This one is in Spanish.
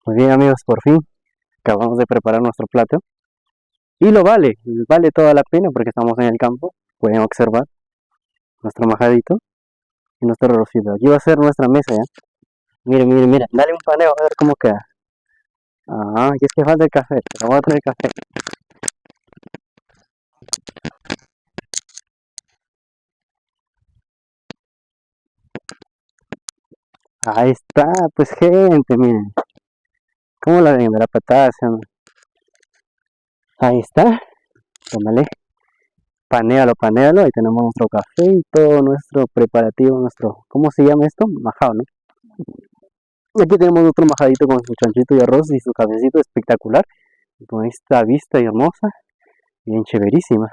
Muy bien amigos, por fin acabamos de preparar nuestro plato y vale toda la pena porque estamos en el campo. Pueden observar nuestro majadito y nuestro arrocito. Aquí va a ser nuestra mesa ya. Miren, dale un paneo a ver cómo queda. Ah, y es que falta el café, pero vamos a traer café. Ahí está, pues gente, miren, ¿cómo la ven? De la patada, ahí está, tómale, panéalo, ahí tenemos nuestro café y todo nuestro preparativo, ¿cómo se llama esto? Majado, ¿no? Aquí tenemos otro majadito con su chanchito y arroz y su cafecito espectacular. Y con esta vista hermosa, bien chéverísima.